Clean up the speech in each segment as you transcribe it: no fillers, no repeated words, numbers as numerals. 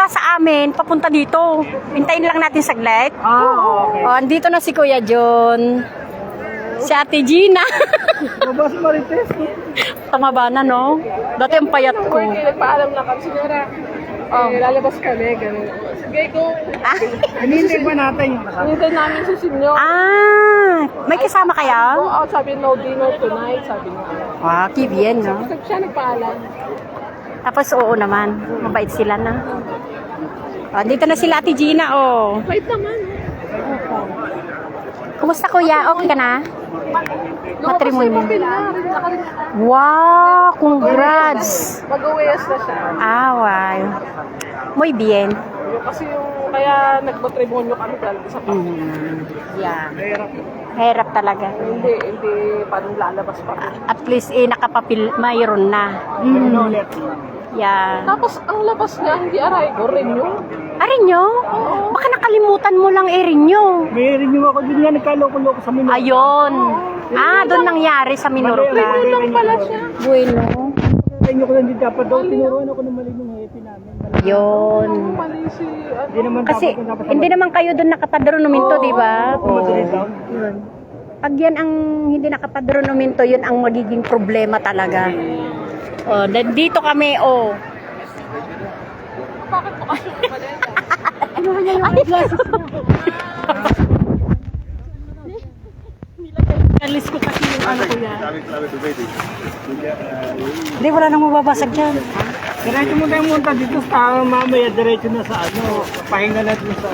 sa amin, papunta dito. Hintayin lang natin saglit. Okay. Oh, andito na si Kuya John. Si Ate Gina. Babas Marites. Tumaba na, no? Dati ang payat ko. Nagpaalam na kami, Senora. Lalabas kami, gano'n. Sige ko, Ah, Hinintay pa natin yung kasama. hinintay namin si Senyor. may kasama kaya? Oo, sabi no dinner tonight, sabi niya. Ah, kibien, no? Sabi siya nagpaalam. Tapos oo naman, mabait sila na. Oh, dito na sila Ate Gina, oh. Wait naman. Kumusta kuya? Okay ka na? Matrimonyo. Nakarin. Wow, congrats. Mag-uwes na siya. Ah, wow. Muy bien. Kasi yung, kaya nagmatrimonyo kami dahil sa pamilya. Yeah. Hirap talaga. Hindi paano lalabas pa. At least nakapapil, mayroon na. Ulit. Yeah. Tapos ang labas niya, hindi Arrigo, Renew. Arinyo? Baka nakalimutan mo lang Erinyo. May review ako din nga nagkaloko-loko sa Minorca. Ayun. Doon nangyari sa Minorca. Renew lang pala siya. Bueno. Inyo ko lang din dapat daw. Tinuruan ako ng mali ng happy namin. Yun. Mali si, Hindi naman Kasi dapat yung dapat hindi naman kayo doon nakapadronominto, di ba? Madrid down. Yun. Pag yan ang hindi nakapadronominto, yun ang magiging problema talaga. Dito kami, bakit mo kasi Ano niya yung glasses alis ko kasi yung ano ko yan. Hindi, wala nang mababasag dyan. Diretso mo tayong munta dito sa mamaya. Diretso na sa ano. Pahinga na dun sa...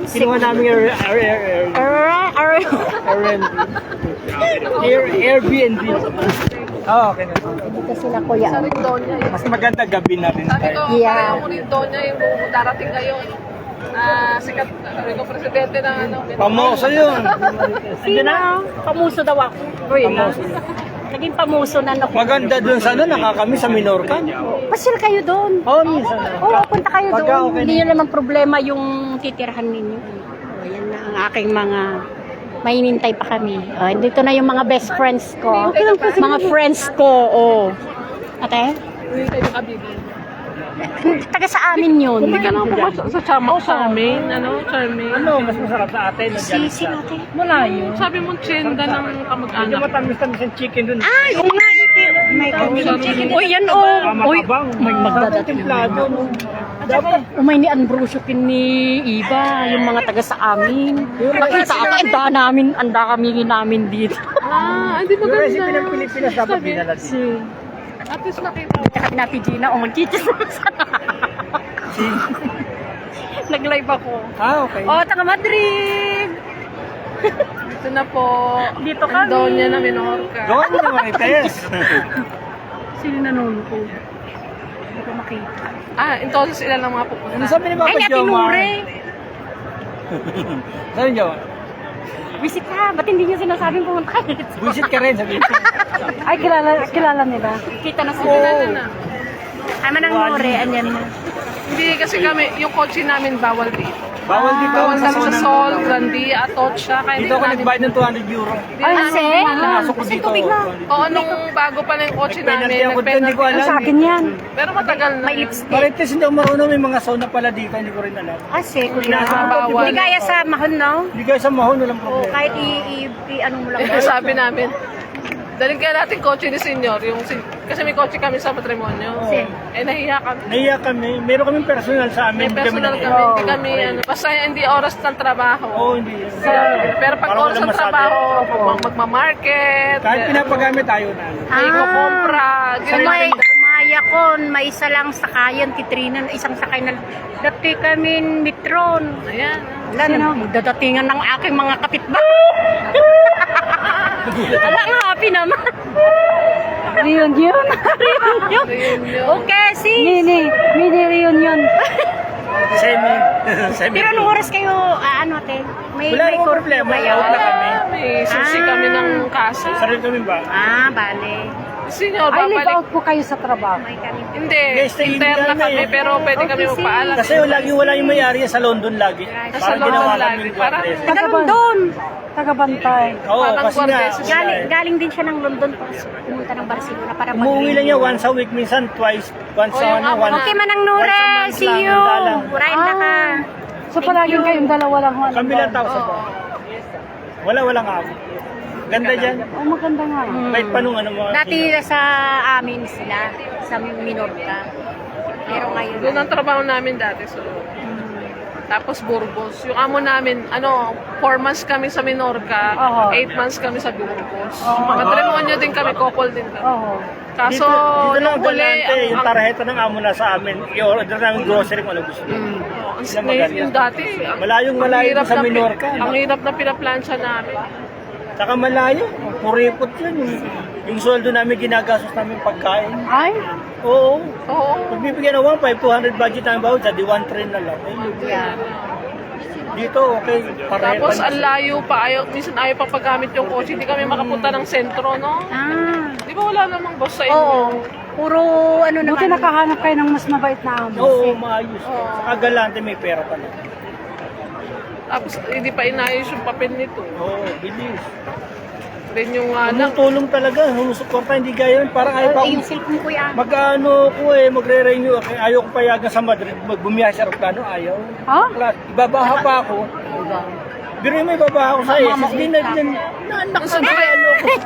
Kinuha namin Airbnb. Okay na. Dito sila kuya. Sa Rindonia yun. Mas maganda gabi na rin Sabi tayo. ko, Yeah. pareho mo Rindonia yung darating ngayon. Sikat, sabi ko, presidente ng ano. Pamoso yun. Sino? Pamuso daw ako. Pamuso. Naging pamuso na ako. Maganda dun sa ano, nakakami sa Minorca. Pasil kayo doon. Oo, minsan. Oo, punta kayo Pagka doon. okay Hindi nyo naman problema yung titirhan ninyo. Yan na ang aking mga... Mahinintay pa kami. Dito na yung mga best friends ko. Mga friends ko, Ate? Hindi kayo nakabibig. Taga sa amin yun. Hindi ka na sa Charmaine, Charmaine. Ano, mas masarap sa atin. Si ate. Malayo. Sabi mo, tsyenda ng Hindi kamag-anak. matamis-tamis ang chicken dun. Yung nga may chicken. Uy, yan Uy, may magdadating. Templado, no? Dapat. Umay ni Ambrosio ni Iba, yung mga taga sa amin. Nakita ako, anda kami namin dito. Hindi Yung recipe maganda. ng Pilipinas dapat dinala dito. At least nakita mo. Tsaka natin Gina, magkikismas. Nag-live ako. Okay. Taga Madrid! Ito na po. Dito kami. Rindonia na Minorca. Gawin mo naman Marites. Sino nanonood ko? Hindi ko makita. Entonces ilan lang mga pupunta. Ano sabi ni Papa Ay, Ate Jomar? Nure! Sabi niyo, Visit ka! Ba't hindi niyo sinasabing pumunta kayo? visit ka rin, sabi niyo. Ay, kilala nila. Kita na sila. Kilala na. Ay, manang Nure, anyan na. Hindi kasi kami, yung kotse namin bawal dito. Bawal dito. Bawal kami sa zona. Sol, Grandia, Atocha. Kaya Dito ako nagbayad ng 200 euro. Ay, kasi? Pinasok ko dito. Oo, nung bago pa lang yung kotse namin, Penalty ako dun, hindi ko alam. Sa akin yan. Pero matagal na. May yun. lipstick. Marites, hindi ako marunong. May mga zona pala dito. Hindi ko rin alam. Bawal. Hindi kaya sa mahon, no? Hindi kayo sa mahon, walang O problema. kahit ano mo lang. Sabi namin, daling kaya natin kotse ni Senyor, kasi may kotse kami sa matrimonyo. Kasi- Nahiya kami. Nahiya kami. Meron kaming personal sa May amin. personal kami, hindi kami, basta hindi oras ng trabaho. Oo, hindi. Pero pag Parang oras walang ng masabi. trabaho, magmamarket, Kahit pinapagamit tayo na. may kukumpra, Umaya ko, may isa lang sakayan, titrinan, isang sakay na dati kami mitron. Ayan. Wala na, magdadatingan ng aking mga kapitbahay. Alang happy naman. Reunion. Reunion. Okay, sis. Mini reunion. Semi. Pero anong oras kayo, ano te? May Wala namang curfew problema. kayo? Out na kami. May susi kami ng kasa. Sarili kami ba? Bale. Senyor, Ay, live babalik. out po kayo sa trabaho. May kami. Hindi, Yes, stay in interna Ghana kami, eh. pero pwede kami magpaalam. Kasi wala yung may-ari sa London lagi. Parang London ginawa lagi. kami Parang- Taga London. Tagabantay. Oo, Parang kasi nga, Guardia. Galing din siya ng London pumunta ng Barcelona para umuwi lang niya once a week, minsan twice, once O, a yung ano, ako once. Okay, Manang Once a Nure. month See lang, you. dalang. Right So palagi kayong dalawa lang ho. Kami lang tao sa Oo. bahay. Walang amo. Ganda dyan. Oh, maganda nga. Kahit pa nung ano mga... Dati sa amin sila, sa Minorca. Pero ngayon, Doon ang trabaho namin dati. So, tapos Burgos. Yung amo namin, 4 months kami sa Minorca, Oo. 8 months kami sa Burgos. Matrimonyo din kami, couple din kami. Oo. Kaso, dito lang yung uli, galante, yung tarjeta ng amo na sa amin, i-order namin grocery kung ano gusto nyo. Sila maganda. yung dati, Malayong malayo hirap sa na- Minorca. Ang hirap na pinaplansya namin. Saka malayo, puripot yun. Yung sweldo namin ginagastos namin pagkain. Ay, Oo. Oo. Pag bibigyan ng 200 budget namin bawat, di 1 train na lang. yeah. Dito, okay. Tapos ang layo pa, minsan ayaw pa paggamit yung kotse, hindi kami makapunta ng sentro, no? Ah, Di ba wala namang boss sa inyo? oo. Puro ano buti naman. nakahanap kayo ng mas mabait na amo. Oo, maayos. Saka galante, may pera pa lang. Tapos hindi pa inayos yung papel nito. Oo, bilis. Then yung Tumutulong talaga, humusuporta, hindi gaya yun. Parang ayaw pa Yung cellphone ko yan. mag-ano ko magre-renew. Ayaw ko payagan sa Madrid, magbumiyahe sa aeroplano, ayaw. Ha? Ibabaha pa ako. Pero may babaha ako sa SS, hindi na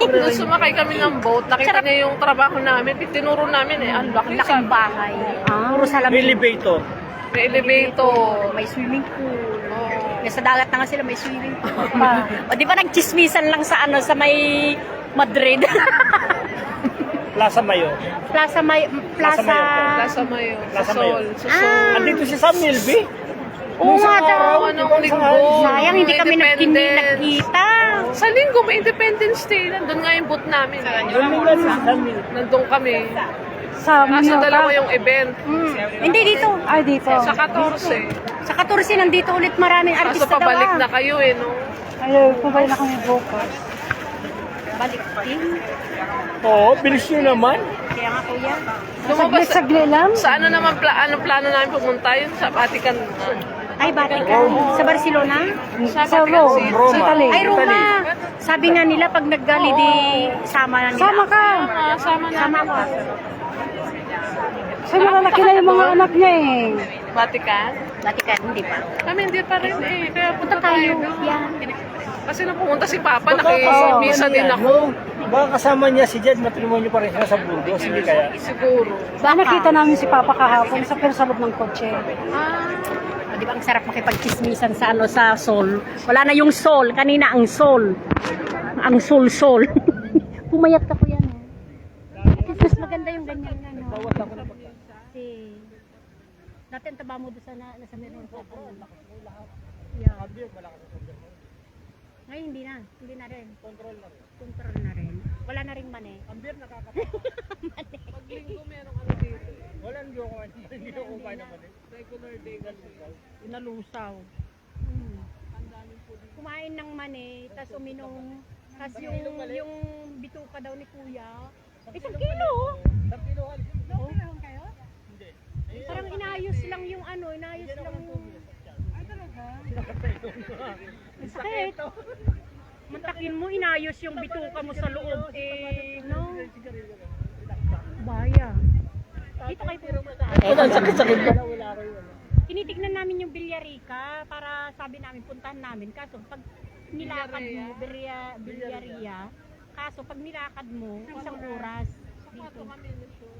nung sumakay kami ng boat, nakita niya yung trabaho namin, tinuro namin ang laki Laking bahay. Puro May salamin. elevator. May elevator. May swimming pool. Nasa dagat na nga sila, may swimming pool pa. O di ba nagchismisan lang sa sa may Madrid? Plaza Mayor. Plaza Plaza Mayor. Sa Plaza Sol. Mayor. Sa Sol. Andito si Sam Milby. Oo nga daw. Anong linggo? Sayang, hindi kami Independence. nagkita. Sa linggo, may Independence Day. Nandun nga yung boot namin. Doon nila si Sam Milby. Nandun kami. Sa Kaso Minorca? dalawa yung event. Hindi dito. Ay, dito. Sa 14. Sa 14 nandito ulit maraming Kaso artista daw. pabalik na kayo no? Ay, pabay na kami bukas. Balik din. Oo, bilis nyo naman. Kaya nga kuya. Lumabas Saglit lang. sa ano naman, anong plano namin pumunta yun? Sa Vatican. Ay, Vatican. Sa Barcelona? Sa Rome. Roma. Sa Italy. Ay, Roma. Sabi nga nila pag nag-holiday, sama na nila. Sama ka. Sama na. Sama ka. Sa malalaki na yung mga anak niya eh. Vatican? Vatican, hindi pa. Kami hindi pa rin eh. Kaya Punta tayo. Yan. Kasi nung pumunta si Papa, nakikisa din ako. Baka kasama niya si Jed, matrimonyo pa rin sila sa Burgos. Hindi kaya. Siguro. Ba, nakita namin si Papa kahapon sa pero sa loob ng kotse. Di ba ang sarap makipagchismisan sa sa soul? Wala na yung soul. Kanina ang soul. Ang soul. Pumayat ka po yan. Mas maganda yung ganyan na. No? Kasi dati ang taba mo doon sa nasa meron sa yeah. Ngayon hindi na. Hindi na rin. Control na rin. Wala na rin mani. Ang beer nakakatawa. Pag linggo merong ano dito. Wala nang joke man. Hindi ko kumain naman eh. Regular day kasi. Inalusaw. Kumain ng mani, tas uminom. Tas yung bituka daw ni kuya. 1 kilo. Oh. Parang inayos lang yung inayos lang yung... Ay, talaga? Sakit. Mantakin mo, inayos yung bituka mo sa loob. No? Baya. Dito kayo pumunta. Sakit-sakit ka. Tinitignan namin yung Villarica para sabi namin, puntahan namin. Kaso pag nilakad mo, Villaria, kaso pag nilakad mo, 1 oras. Dito.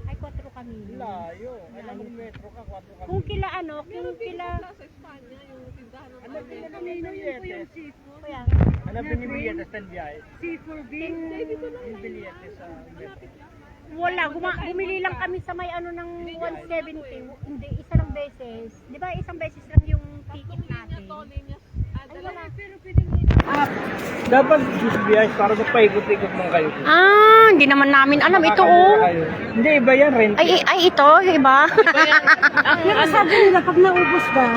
Ay, 4 kami. Layo. Alam mo metro ka, 4 ka. Kung kila kila... Sa Espanya, yung tindahan ng Alam din na ni Billetes. Kaya, Alam din ni Billetes ng biyahe. Yung Billetes sa wala, bumili lang kami sa may ng 170. Hindi, isa lang beses. Di ba, isang beses lang yung ticket natin. Ay, wala. Dapat biyahe para magpaikot-ikot mo kayo. Ah, hindi naman namin alam. Ito, oh. Hindi, iba yan, rent. Ay, ito, iba. Pero sabi nila, pag naubos daw,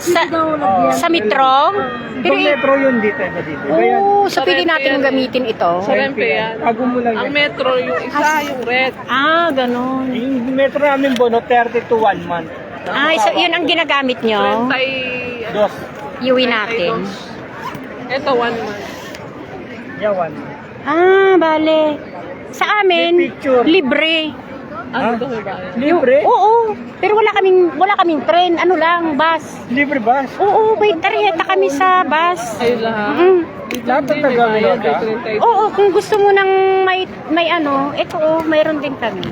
sa, daw lagyan. sa metro? Pero, Itong metro yun dito, iba dito. Iba yan. oh, so pwede natin gamitin ito. Sa Rempe yan. Tago mo lang Ang yan. metro, yung isa, yung red. Ah, ganun. Yung metro namin, Bono, 30 to 1 month. Ah, so yun ang ginagamit nyo. 30, Dos. Iuwi natin. Ito, 1 month. Yeah, 1. Ah, bale. Sa amin, May picture. libre. Ano ito may bayan? Libre? Oo, pero wala kaming train, ano lang, bus. Libre bus? Oo, may tarjeta kami sa bus. Ayun lahat. Lahat ng Tagalog ka? Oo, kung gusto mo ng may ano, ito mayroon din kami.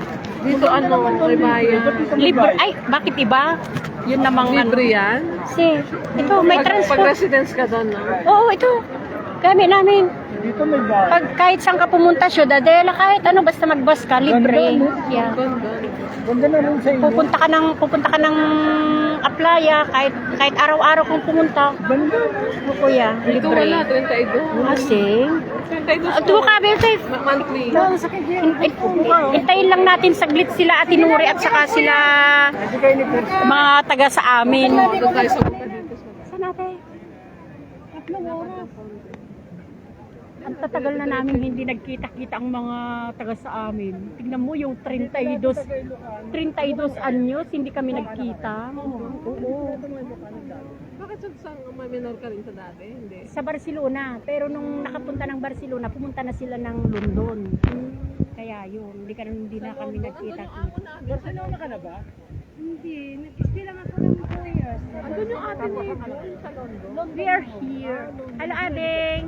Dito ano, may bayan. Libre, ay, bakit iba? Yun namang Libre yan? Kasi, ito, may Pag transport. residence ka doon, no? Oo, ito. Gamit namin. Dito may bus. Pag kahit saan ka pumunta, Ciudadela, kahit ano, basta mag-bus ka, libre. Yeah. Ganda. Ganda na rin sa inyo. Pupunta ka ng Aplaya, kahit araw-araw kung pumunta. Ganda. O kuya, Dito libre. wala, 32. Kasi, 32 ito ka, Bete. monthly. Hintayin lang natin saglit sila Ate Nuri at saka sila Hindi kayo ni Percy. mga taga sa amin. Doon tayo sa dito. Saan natin? Ang tatagal na namin hindi nagkita-kita ang mga taga sa amin. Tingnan mo yung 32 anyos, hindi kami nagkita. Oo. Bakit sa may minor ka rin sa dati? Hindi. Sa Barcelona, pero nung nakapunta ng Barcelona, pumunta na sila ng London. Kaya yun, hindi na kami nagkita-kita. Barcelona ka na ba? Hindi, nag-stay lang ako ng 2 years. Andun yung ate mo sa London. We are here. Hello, Ading.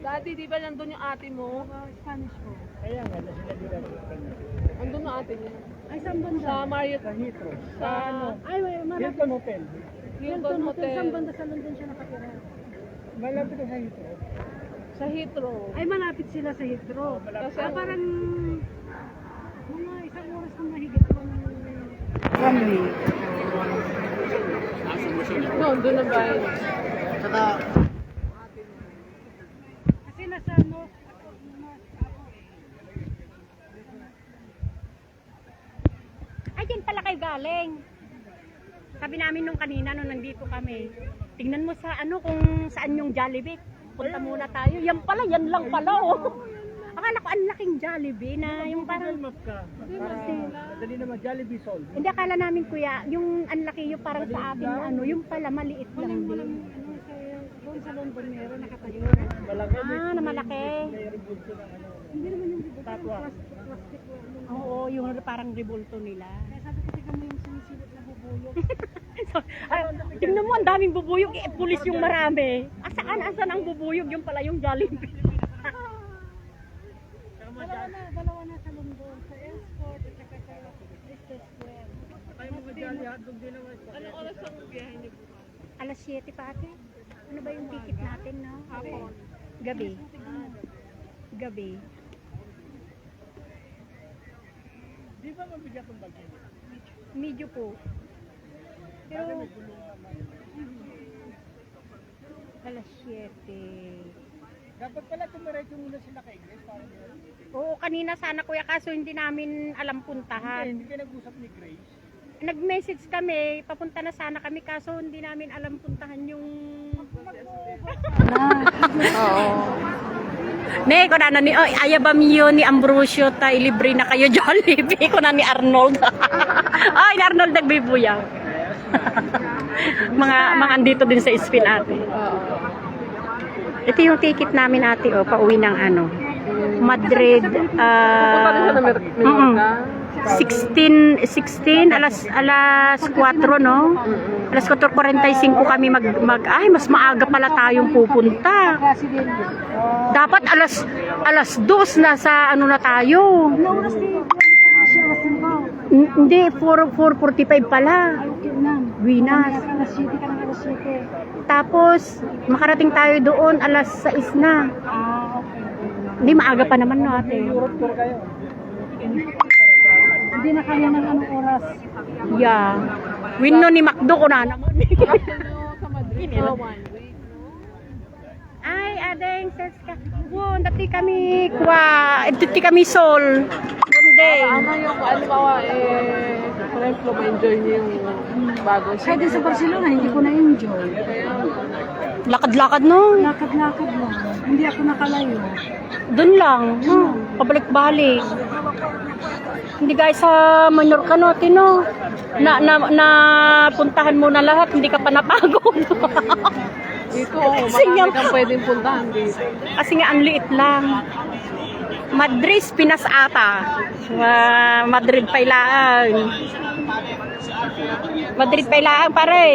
Daddy, di ba nandun yung ate mo? Spanish po. Kaya nga, sila nila. Andun yung ate niya. Ay, saan banda? Sa Marriott. Sa Heathrow. Sa Ay, malapit. Hilton Hotel. Hilton Hotel. Saan banda sa London siya nakatira? Malapit na sa Heathrow. Sa Heathrow. Ay, malapit sila sa Heathrow. Kasi Parang mga isang oras na mahigit lang runway. no, doon na ba yun? Kasi nasa north ako Ay, dyan pala kayo galing. Sabi namin nung kanina, nung nandito kami, tingnan mo sa ano kung saan yung Jollibee. Punta muna tayo. Yan pala, yan lang pala, oh. Akala ko ang laking Jollibee na yung parang... Map ka. Para madali naman Jollibee Sol. Hindi, akala namin kuya, yung ang laki yung parang sa atin na ano, yung pala maliit lang din. ano sa doon sa London meron nakatayo. Malaki. Ah, na malaki. May rebulto ng ano. Hindi naman yung Tatwa. plastic lang. Oo, yung parang rebulto nila. Kaya sabi ko, tingnan mo yung sinisilip na bubuyog. Tingnan mo, ang daming bubuyog. Eh, pulis yung marami. Asaan ang bubuyog? Yung pala yung Jollibee. Dalawa na sa London, sa Airport at saka sa Leicester Square. Kayo mga Jolly hotdog din naman. Anong oras ang biyahe niyo? Alas 7 pa ate. Ano ba yung ticket natin, no? Hapon. Gabi. Gabi. Di ba mabigyan kong bagay? Medyo po. Pero, alas 7. Dapat pala tumiretso muna sila kay Grace. Para Oo, kanina sana kuya, kaso hindi namin alam puntahan. hindi kayo nag-usap ni Grace. Nag-message kami, papunta na sana kami, kaso hindi namin alam puntahan yung... Oo. Ne, ko na ni ayabam yun ni Ambrosio ta ilibre na kayo Jollibee ko na ni Arnold. Ay, ni Arnold nagbibuyang. mga andito din sa Spin ate. Ito yung ticket namin ate, oh, pauwi ng ano, Madrid. Punta din sa Menorca. 16 alas 4 no. Alas 4:45 kami ay mas maaga pala tayong pupunta. Dapat alas 2 na sa ano na tayo. Hindi 4:45 pala. Winas. Tapos makarating tayo doon alas 6 na. Hindi maaga pa naman no ate. Europe tour kayo. Hindi na kaya ng anong oras. Yeah. Win no ni Macdo ko na naman. Sa Madrid for 1 week. Ay, adeng ses ka. Wow, dati kami dati kami Sol. Monday. Ano yung, halimbawa, for example, ma-enjoy niyo yung bagong Kahit din sa Barcelona, hindi ko na-enjoy. Lakad-lakad no. Lakad-lakad lang. Hindi ako nakalayo. Doon lang, no. Pabalik-balik. Hindi guys sa Mallorca no, tino. Na puntahan mo na lahat, hindi ka pa napagod. Dito, Kasi marami nga- kang pwedeng puntahan dito. Kasi nga ang liit lang. Madrid, Pinas ata. Madrid pa ilaan. Madrid pa ilaan pare.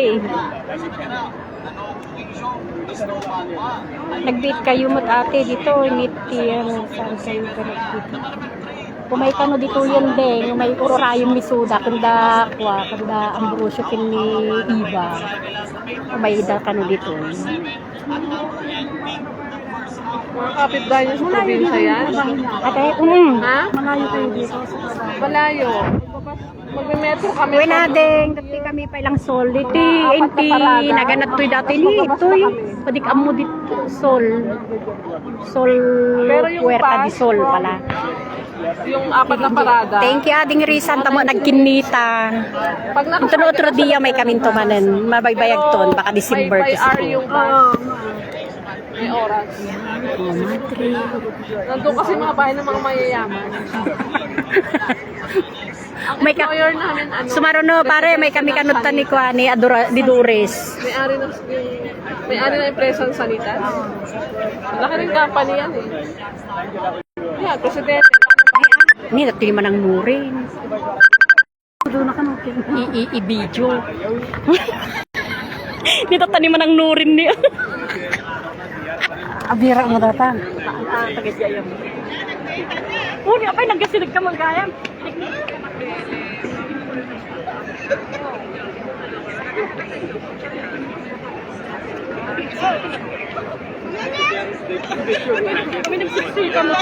Nag-date kayo mo ate dito. Initi yan. Saan kayo ka nag-date? Kumay ka no dito yan din. May urorayong misuda. Kanda kwa. Kanda Ambrosio kin ni Iba. Kumay da ka no dito. Mga kapitbahay niyo sa probinsya yan? Ate, Ha? Malayo kayo dito. Malayo. Magme-metro kami. Uy nadeng, dati kami pa ilang sol. Diti, enti, naganat to'y dati ni ito'y. Padik amo dito, sol. Sol, Pero yung Puerta di bus, Sol pala. Yung apat na parada. Thank you, ading Risan, tamo nagkinita. Pag Ito no otro dia may kaming tumanan. Mabaybayag ton, baka December May to hour yung bus. May oras. Oh, madre. Nandun kasi mga bahay ng mga mayayaman. Ang May ka- employer namin, ano, Sumaruno pare, may kami kanutan ni Kuani, di Dures. may-ari ng empresa ng Sanitas. Malaki rin company yan eh. Yeah, presidente. Ni, dati man ang nurin. Doon na kanukin. I-video. Ni tatani man ang nurin niya. Abira mo data. Taga-jayam. Oh, di apay nagkasinig ka magayam. Kami nagsisikan mo.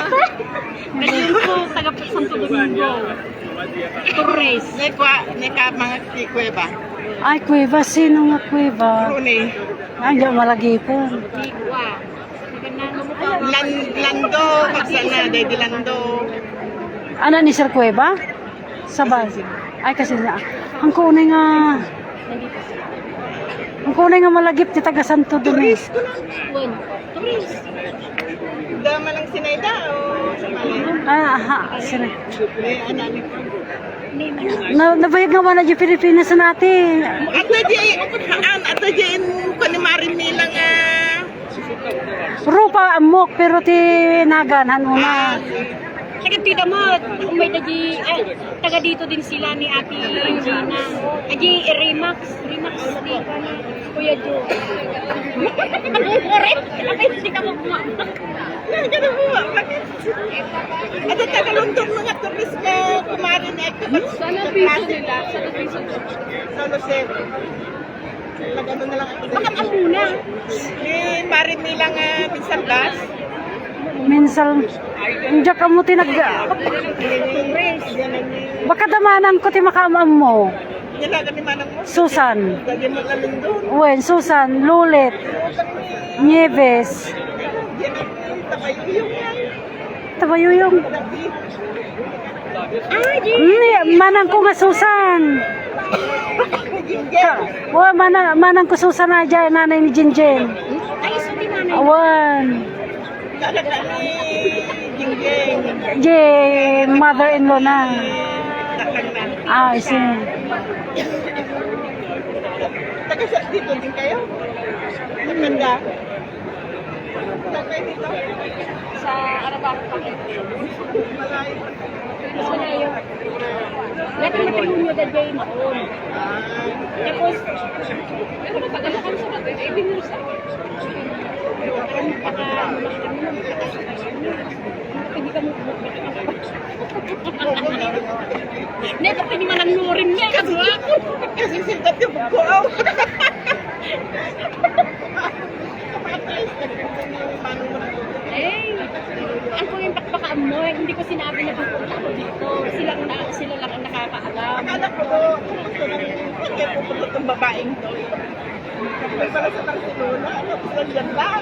Ganyan po, taga-Santo Domingo. Torres. Neka mga kuweba. Ay, kuweba. Sino nga kuweba? Rune. Ay, di malagi po. Lando, pagsana, Daddy Lando. Ano ni Sir Kuweba? Sabay. Ay, kasi na. Ang kunay nga. Ang kunay nga malagip ti taga Santo Domingo. Dama lang sinayda o sa mali. Ah, aha. Sino? May anani ko. Nabayag nga wala di Pilipinas na natin. Ato di ko ni Marin nilang Rupa amok pero ti naganan mo na. Nagkatida mo, may naji, taga dito din sila ni Ate Regina. Aji, Remax di ka na, Kuya Jo. Correct, kapit hindi ka mo bumamak. Ganun mo ba? Bakit? At ang tagalundong mga turis na kumarin ay Sana piso nila. Sana piso nila. Solo sir. Nag-ano na lang ako. Bakit ang muna? Ni Marin nilang Minsan Blas. Minsan, hindi ka mo tinag... Baka damanan ko ti makamam mo. Yan lang ni Manang mo. Susan. Lagi mo lang doon. Wen, Susan, Lulit, Nieves. Yan ang tabayuyong yan. Tabayuyong. Manang ko nga Susan. Manang ko Susan na dyan, nanay ni Jinjen. Ay, so di nanay. Awan. Talaga ni Jingjeng. Mother-in-law na. Takang na. Ah, isi. Taga sa dito din kayo? Maganda. Saan kayo dito? Sa Arabaco kami. Malayo. Lahat ng matrimonyo da Jane. Tapos, Pero matagal na kami sa Madrid. 18 years na. hindi ka mo Neto, pwede man ang nurin niya. Kasi sintat yung buko. Eh, ang kung yung pakpakaan mo, hindi ko sinabi na pupunta ako dito. Sila lang ang nakakaalam. Anak ko, gusto nang pupunta itong babaeng to. Kapag pala sa Barcelona, ano ko lang yan lang.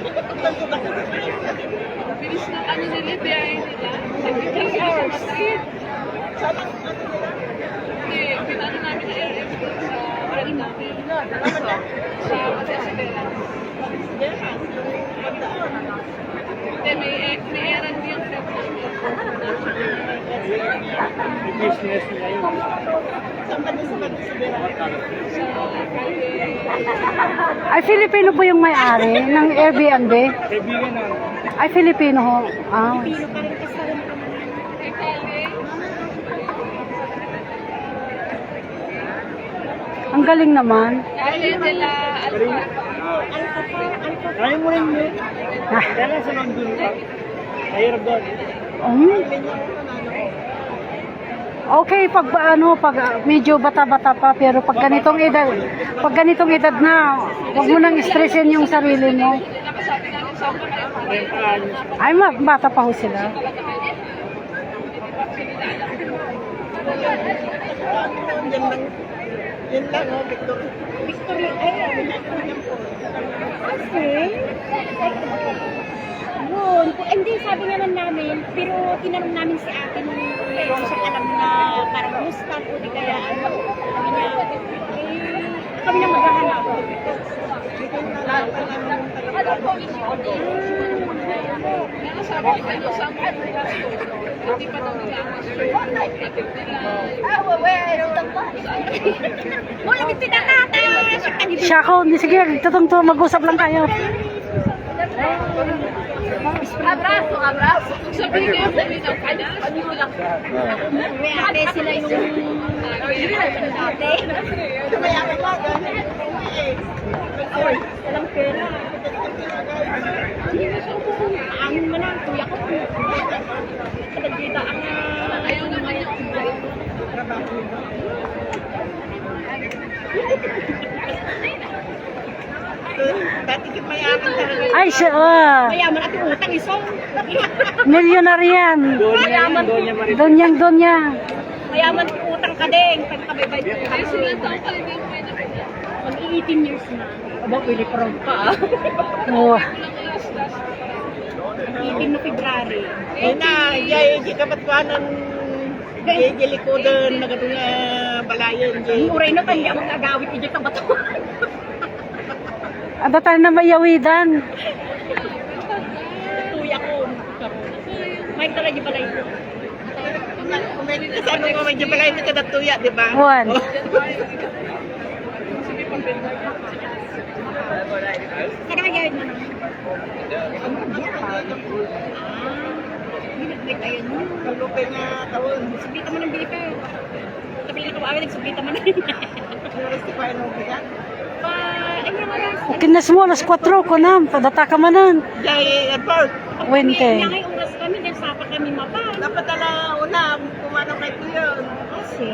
Bilis na ano nila, biyahe nila. 3 hours. Sana, ano nila? Hindi, pinano namin na air export sa Marina. Sa Masasabela. Hindi, may errand yung trip namin. Business nila yun. Saan ba sa Barcelona? Sa Friday. Ay, Filipino po yung may-ari ng Airbnb? Kaibigan na. Ay, Filipino ho. Ah. Pino pa rin kasi rin kami. Ang galing naman. Kaya mo rin yun. Kaya lang sa nandun ka. Mahirap doon. Okay, pag medyo bata-bata pa, pero pag ganitong edad na, huwag mo nang stressin yung sarili mo. Ay, bata pa ho sila. Yan lang, oh, Victor. Victory, ay, Okay. Yun. Hindi, sabi nga lang namin, pero tinanong namin si ate nung meron siya alam na parang musta o di kaya ano. Sabi niya, kami na maghahanap. Wala may pinakata. Siya ako, sige, tutong mag-usap lang kayo. Abraso, abraso. Kung sabihin kayo, sabihin ng kanya, sabihin mo lang. May ate sila yung ate. Mayaman ka, gano'n. Walang pera. Amin mo lang, kuya ko. Nagkita ang Ayaw naman yung Dati ka mayaman talaga. Ay, siya, mayaman at yung utang iso. millionaire yan. Mayaman. Donyang-donya. Mayaman at utang ka din. Pagkabay-bay ko. Kaya sila taong ka rin yung pwede rin. Mag 18 years na. Aba, pwede parang pa ah. Oh. 18 na February. Eh na, jay kapatwanan. Jay likodan, nagatong balayan, jay. Yung uray na tayo, ang agawit ijay ka bato. Ada tayo na mayawidan. Kuya ko. Mike talaga pala ito. Sabi mo, medyo balay na kadatuya, di ba? Juan. Kada magayad mo na. Biniblik ayun mo. Kalupay na taon. Sublita mo ng bipa. Kapili ka ba? Sublita mo na rin. Justify mo ba? Ay, mga Kinas mo, alas 4 ko na. Padata ka manan. Jay, airport. Wente. Ngay oras kami, dahil sapa kami mapa. Dapat na una, kumano kay Tuyon. Kasi,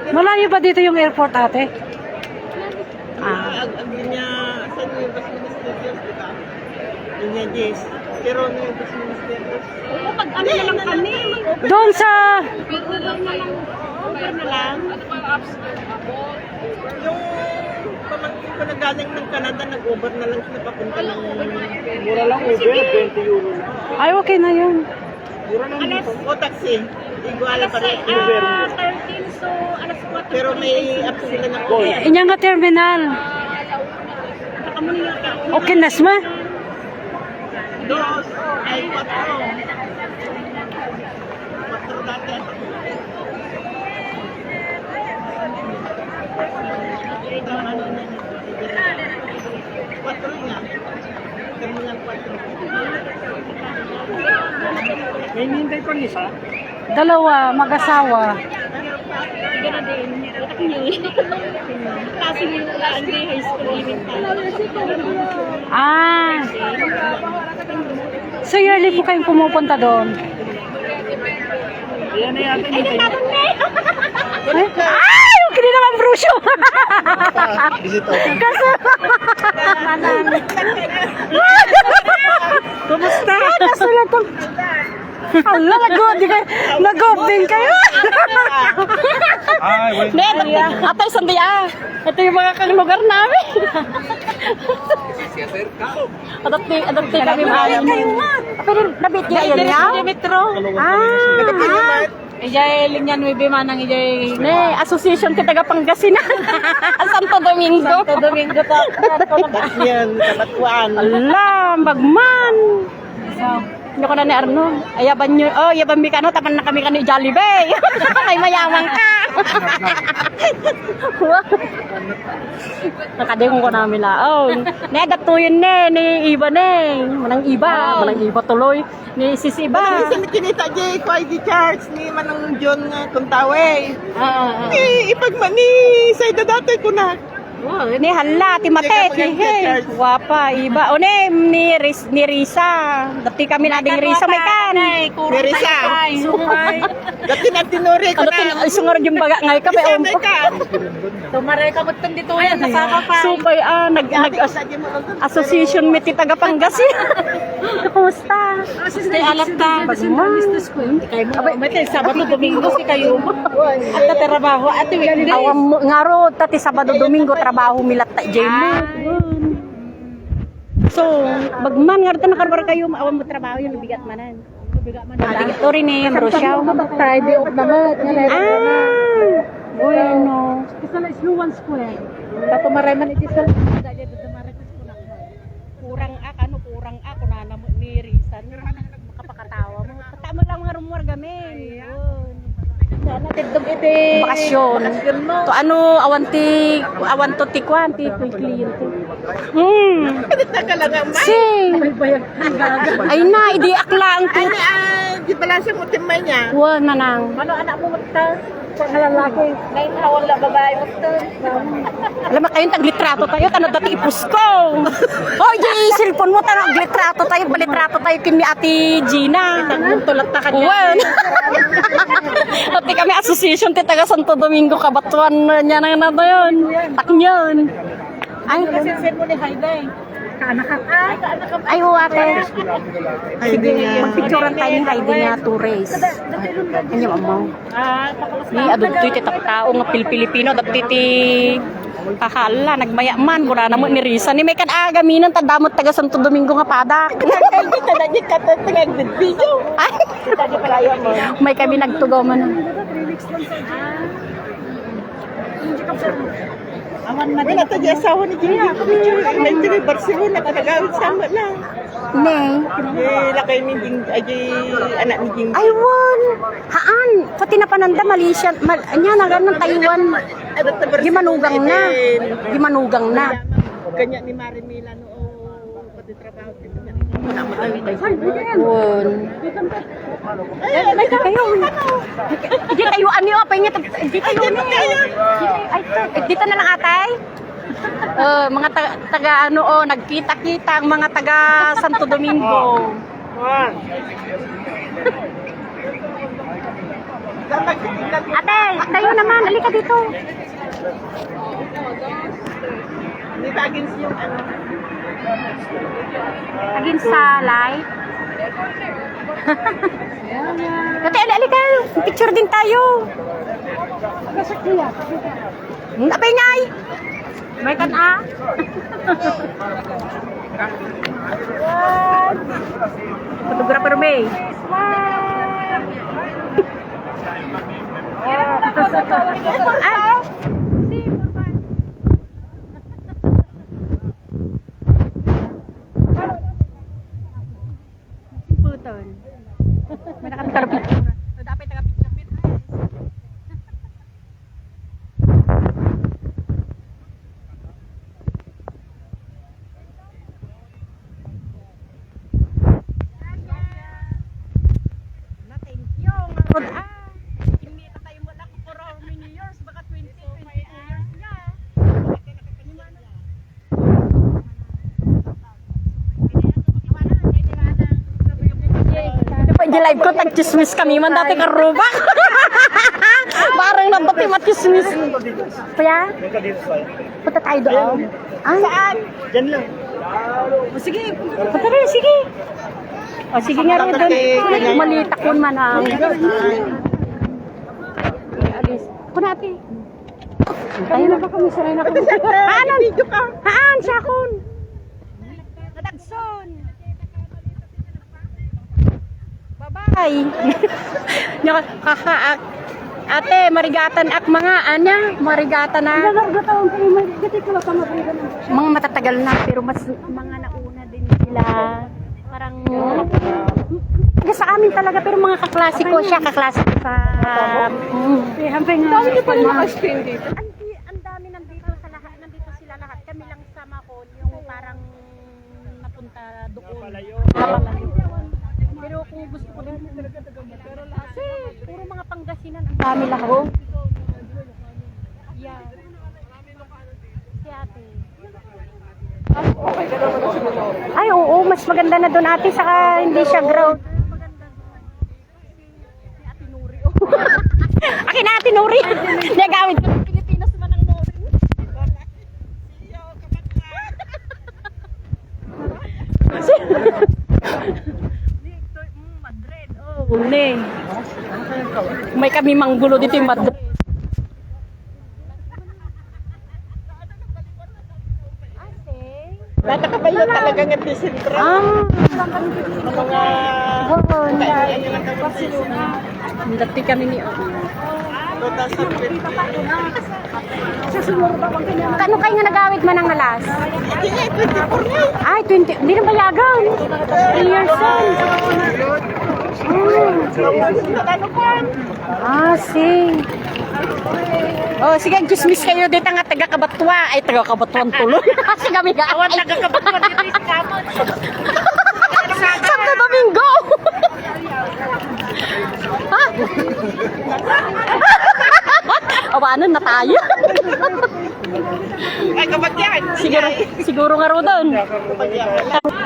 Malayo ba dito yung airport, ate? Ang niya, saan yung bus ministerials, di ba? Yun niya, Jess. Pero ano yung bus ministerials? oo, pag ano na lang kami. Doon sa... Over na lang. Over na lang. Yung pamangkin ko na galing ng Canada, nag-over na lang siya papunta ng... Mura lang Uber, 20 euro lang. Ay, okay na yun. Mura lang dito. O taxi. Iguala pa rin. 13, so alas 4. Pero may app sila ng Inya nga terminal. Saka mo nila ka. Okay, nasma. Dos, ay 4. 4 dati. Quatro nga. Terminal 4. May hinihintay pa isa. Dalawa, mag-asawa. Hindi na din. Utak niyo. Kasi yung hindi high school living time. Ah. So, yearly po kayong pumupunta doon? Ayan na yata Ay, yung natapon na eh. Ay, okay din naman, Brusyo. Bisito. Kaso, kumusta? Kaso lang itong... Ala, nag-off din kayo. Ay, wait. Atay sandiya. Ito yung mga lugar namin. Adapte kami maalam. Pero nabit niya yun niya? Metro. Ijay linyan may bimanang ijay. Ne, association ka taga Pangasinan. Santo Domingo. Santo Domingo ta. Yan, kabatuan. Ala, bagman. Hindi ko na ni Arno. Ayaban nyo. Oh, yaban mi ka no. Tapan na kami ka ni Jollibee. May mayamang ka. Nakadengong ko namin laon. Nedat to yun ni Iba ne. Manang Iba tuloy. Ni Sis Iba. Kasi kinita di ko ID charge ni Manang John nga Tuntawe. Ipagmani sa dati ko na. Ni Hala, ti Mate, ti He. Wapa, Iba. O ni Risa. Dati kami nading Risa may kan. Merisa. Dati na tinuri ko na. Sungor yung baga ngay ka pa. Isabay ka. Tumaray ka ba't dito yan? Nasama pa. Supay nag-association meet ti taga Pangasinan. Kumusta? Stay alat ta. Business ko yun. Abay, may Sabado, Domingo si kayo. At natrabaho. At weekdays. Awam ngaro tati Sabado Domingo trabaho milat ta jemo. So, bagman nga na karbar kayo awam mo trabaho yun bigat manan. Bigat to rin eh, Rosyaw. Friday off naman. Bueno. Isa na Isluwan Square. Tumaray man iti sa Kurang ako na namo ni Risa. Makapakatawa mo. Tama lang nga rumor gamin. natidog iti. Bakasyon. To ano, awanto tikwan, ti kliyente. Sing. Ay na, idi akla ang Ano, di pala siya mo timay niya. Wa nanang. Ano anak mo magta? Sa lalaki. Ngayon hawal na babae magta. Alam mo kayong taglitrato tayo, tano dati ipus ko. Oh, di cellphone mo tano glitrato tayo, balitrato tayo kini Ate Gina. Tulad ta kanya. Wan. Ati kami association ti taga Santo Domingo Kabatuan niya na ba yun? Taknyon. Ay, Send mo ni Hayday. ay ho ate. Sige, magpicturean tayo ni Heidi nga Torres. Kanya mamaw. Ni adulto iti tao nga Pilipino dati ti kakala nagmayaman ko na namo ni Risa ni may kan agaminan tadamot taga Santo Domingo nga padak. Kita na niya katatangag video. Ay, may kami nagtugaw man. Wala tayo asawa ni Gina. May tiri Barcelona katagawid sama na. Ne. Lakay ni Jing, anak ni Jing. Ay won. Haan, pati na pananda Malaysia, anya na ganun Taiwan. Gimanugang na. Gimanugang na. Kanya ni Marimila no pati trabaho dito niya. Won. Ay kayo. Di kayo ani apa ingat di kayo ni. Ay dito na lang atay. Mga taga ano nagkita-kita ang mga taga Santo Domingo. Ate, tayo naman, halika dito. Hindi tagin yung ano. Agin sa light. Ate, halika. Picture din tayo. Abay ngay. May kan Photographer May. Puton. May nakapicture. Dapat nakapicture. Di live ko tag-chismis kami man dati karubak. Parang nabati machismis. Kaya? Punta tayo doon. Saan? Diyan lang. Sige. Punta rin, sige. O sige nga rin doon. Malitakon man ang. Kunati. Tayo na ba kami sanay na kami? Haanan? Haan, sakon. Nadagson. Bye-bye. Kakaak. Ate, marigatan ak mga anya, marigatan na. Mga matatagal na pero mas mga nauna din sila. Parang sa amin talaga, pero mga kaklase ko siya, kaklase ko sa... Hamping Dami niyo pala naka-screen dito. Ang dami nandito sa lahat, nandito sila lahat. Kami lang sa Macon, yung parang napunta doon. Napalayo. Pero kung gusto ko din talaga pero lahat. Kasi puro mga Pangasinan, ang dami lahat. Yeah. Si ate. Okay ka naman sa Minoro. Ay, oo, mas maganda na doon ate, saka hindi siya ground. Akin na ate Nuri. Nagawid ko ng Pilipinas man ang Nuri. Madrid. Oh, ne. May kami manggulo dito yung Madrid. Nakakabayo talaga ng disentro. Mga Dati kami ni 2020. Kano kayo nga nagawid man ang nalas? Hindi nga, 24 na. Ay, 20. Hindi na bayagan. 3 years old. Ah, sing. Oh, sige, chismis kayo dito nga taga-Kabatwa. Ay, taga-Kabatwan tuloy. Kasi kami gaawan taga-Kabatwa dito sa Kamot. Santo Domingo. Ha? Awanan na tayo. Ay, kapat yan. Siguro nga ro doon.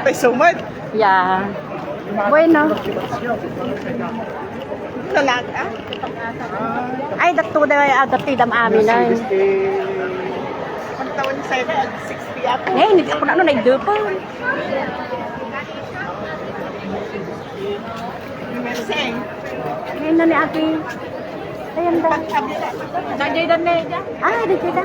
Ay, sumad. Yeah. Bueno. Talaga. Ay, datidam amin na. Ang taon sa 60 ako. Eh, hindi ako na nagdupa. Sing. Ngayon na ni ate. Ayan da. Pagkabila. Ah, dito da.